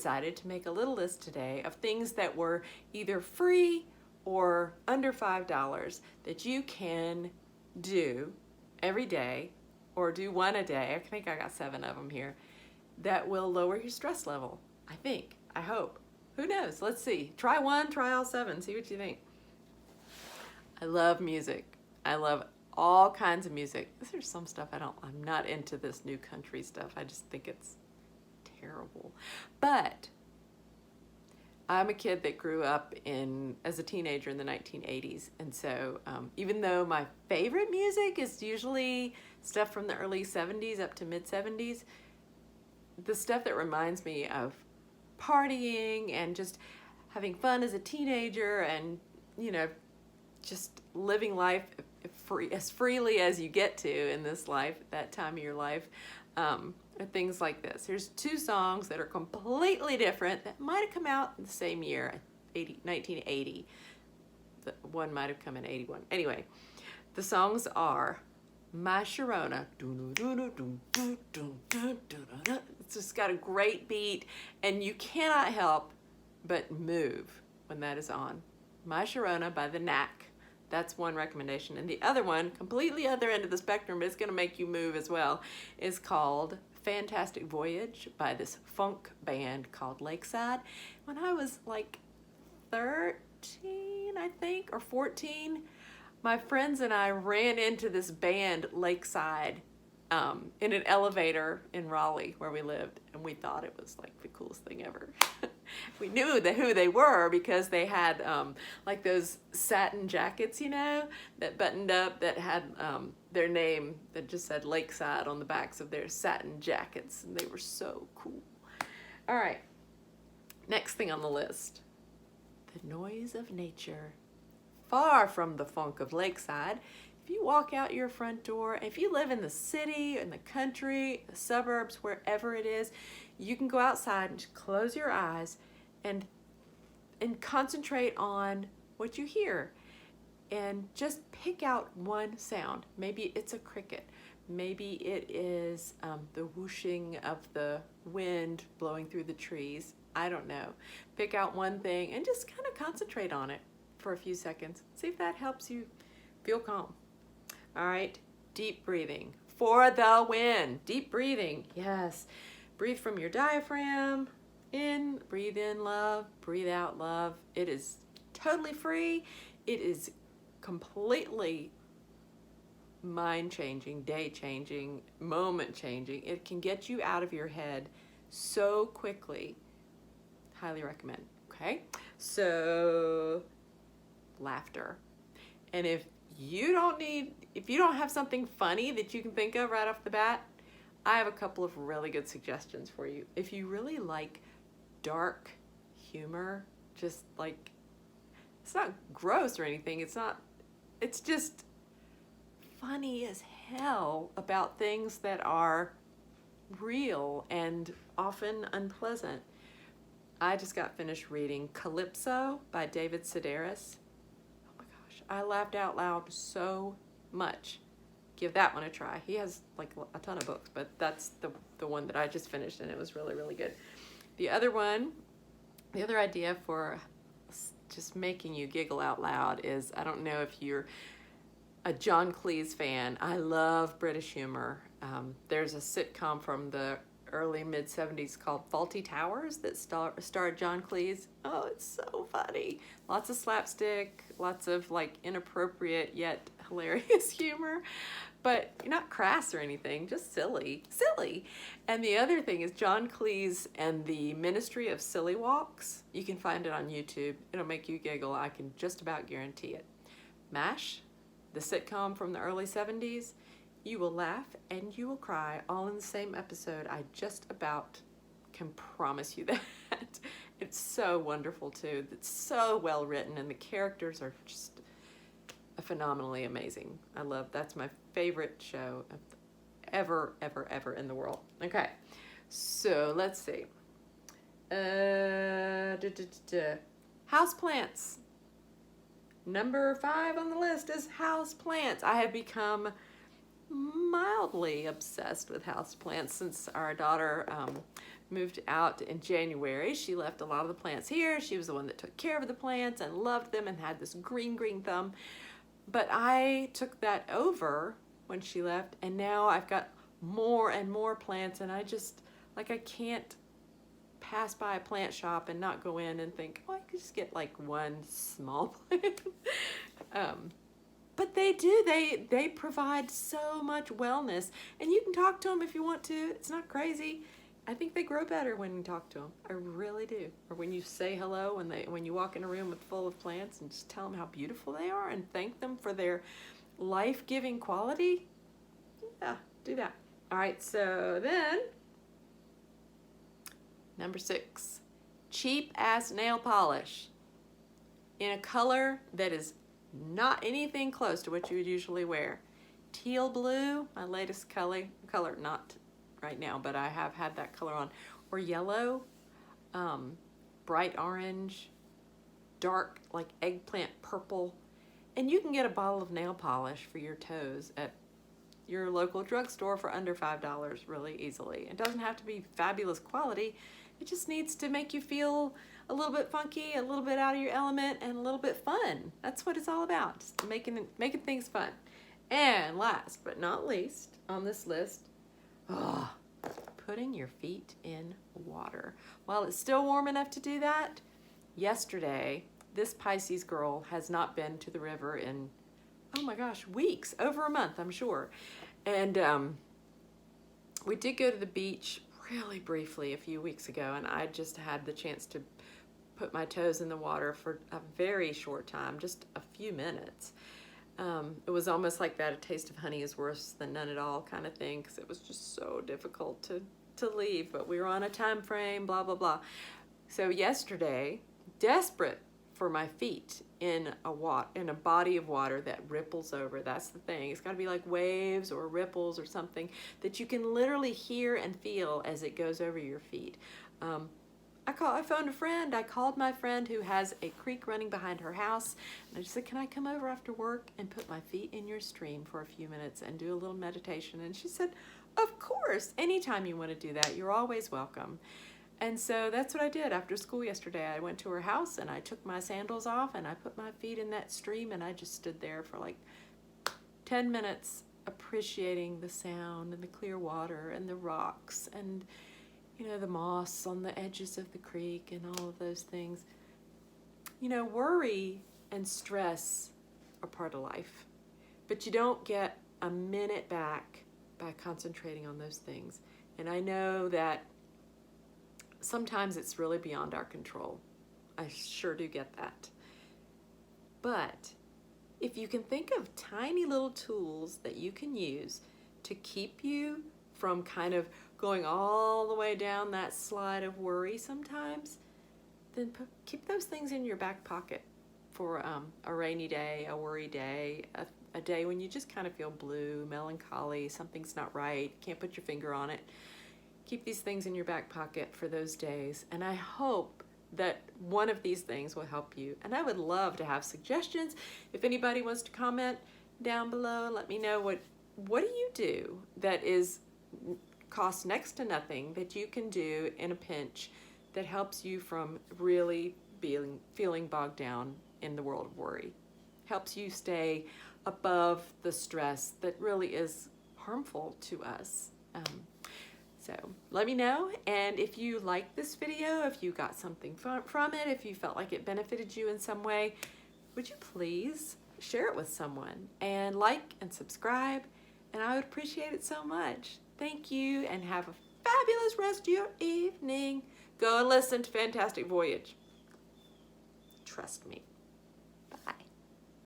decided to make a little list today of things that were either free or under $5 that you can do every day, or do one a day. I think I got 7 of them here, that will lower your stress level. I hope. Who knows? Let's see. Try one, try all 7, see what you think. I love music. I love all kinds of music. There's some stuff I'm not into, this new country stuff. I just think it's terrible. But I'm a kid that grew up as a teenager in the 1980s. And so even though my favorite music is usually stuff from the early 70s up to mid 70s, the stuff that reminds me of partying and just having fun as a teenager and, just living life as freely as you get to in this life, that time of your life, are things like this. Here's 2 songs that are completely different that might have come out in the same year, 1980. One might have come in 81. Anyway, the songs are My Sharona. It's just got a great beat, and you cannot help but move when that is on. My Sharona by the Knack. That's one recommendation. And the other one, completely other end of the spectrum, but it's going to make you move as well, is called Fantastic Voyage by this funk band called Lakeside. When I was like 13, I think, or 14, my friends and I ran into this band Lakeside in an elevator in Raleigh where we lived, and we thought it was like the coolest thing ever. We knew who they were because they had like those satin jackets, that buttoned up, that had their name that just said Lakeside on the backs of their satin jackets, and they were so cool. All right, next thing on the list, the noise of nature. Far from the funk of Lakeside. If you walk out your front door, if you live in the city, in the country, the suburbs, wherever it is, you can go outside and just close your eyes and concentrate on what you hear, and just pick out one sound. Maybe it's a cricket. Maybe it is the whooshing of the wind blowing through the trees. I don't know. Pick out one thing and just kind of concentrate on it for a few seconds. See if that helps you feel calm. All right, deep breathing for the win. Deep breathing, yes. Breathe from your diaphragm. In, breathe in love, breathe out love. It is totally free. It is completely mind-changing, day-changing, moment-changing. It can get you out of your head so quickly. Highly recommend, okay? So, laughter. And if you don't have something funny that you can think of right off the bat, I have a couple of really good suggestions for you. If you really like dark humor, just like, it's not gross or anything, it's just funny as hell about things that are real and often unpleasant. I just got finished reading Calypso by David Sedaris. Oh my gosh, I laughed out loud so much. Give that one a try. He has like a ton of books, but that's the one that I just finished, and it was really, really good. The other idea for just making you giggle out loud is, I don't know if you're a John Cleese fan. I love British humor. There's a sitcom from the early mid-70s called Fawlty Towers that starred John Cleese. Oh, it's so funny. Lots of slapstick, lots of like inappropriate yet hilarious humor, but not crass or anything, just silly. And the other thing is John Cleese and the Ministry of Silly Walks. You can find it on YouTube. It'll make you giggle. I can just about guarantee it. MASH, the sitcom from the early 70s. You will laugh and you will cry all in the same episode. I just about can promise you that. It's so wonderful too. It's so well written, and the characters are just phenomenally amazing. That's my favorite show ever in the world. Okay, so let's see. Houseplants. Number 5 on the list is houseplants. I have become mildly obsessed with houseplants since our daughter moved out in January. She left a lot of the plants here. She was the one that took care of the plants and loved them and had this green thumb. But I took that over when she left, and now I've got more and more plants, and I just, like, I can't pass by a plant shop and not go in and think, oh, I could just get like one small plant. But they do, they provide so much wellness, and you can talk to them if you want to. It's not crazy. I think they grow better when you talk to them. I really do. Or when you say hello, when you walk in a room full of plants and just tell them how beautiful they are and thank them for their life-giving quality. Yeah, do that. All right, so then, number 6, cheap ass nail polish in a color that is not anything close to what you would usually wear. Teal blue, my latest color, not right now, but I have had that color on, or yellow, bright orange, dark like eggplant purple. And you can get a bottle of nail polish for your toes at your local drugstore for under $5 really easily. It doesn't have to be fabulous quality. It just needs to make you feel a little bit funky, a little bit out of your element, and a little bit fun. That's what it's all about, just making things fun. And last but not least on this list, putting your feet in water. While it's still warm enough to do that, yesterday, this Pisces girl has not been to the river in, oh my gosh, weeks, over a month, I'm sure. And we did go to the beach really briefly a few weeks ago, and I just had the chance to put my toes in the water for a very short time, just a few minutes. It was almost like that, a taste of honey is worse than none at all kind of thing, because it was just so difficult to leave, but we were on a time frame, blah, blah, blah. So yesterday, desperate for my feet in a body of water that ripples over. That's the thing. It's got to be like waves or ripples or something that you can literally hear and feel as it goes over your feet. I phoned a friend. I called my friend who has a creek running behind her house, and I just said, can I come over after work and put my feet in your stream for a few minutes and do a little meditation? And she said, of course, anytime you want to do that, you're always welcome. And so that's what I did after school yesterday. I went to her house and I took my sandals off and I put my feet in that stream, and I just stood there for like 10 minutes appreciating the sound and the clear water and the rocks and, you know, the moss on the edges of the creek and all of those things. You know, worry and stress are part of life, but you don't get a minute back by concentrating on those things. And I know that sometimes it's really beyond our control. I sure do get that. But if you can think of tiny little tools that you can use to keep you from kind of going all the way down that slide of worry sometimes, then keep those things in your back pocket for a rainy day, a worry day, a day when you just kind of feel blue, melancholy, something's not right, can't put your finger on it. Keep these things in your back pocket for those days, and I hope that one of these things will help you. And I would love to have suggestions. If anybody wants to comment down below, let me know what do you do that costs next to nothing that you can do in a pinch that helps you from really feeling bogged down in the world of worry, helps you stay above the stress that really is harmful to us. So let me know, and if you liked this video, if you got something from it, if you felt like it benefited you in some way, would you please share it with someone and like and subscribe, and I would appreciate it so much. Thank you, and have a fabulous rest of your evening. Go and listen to Fantastic Voyage. Trust me.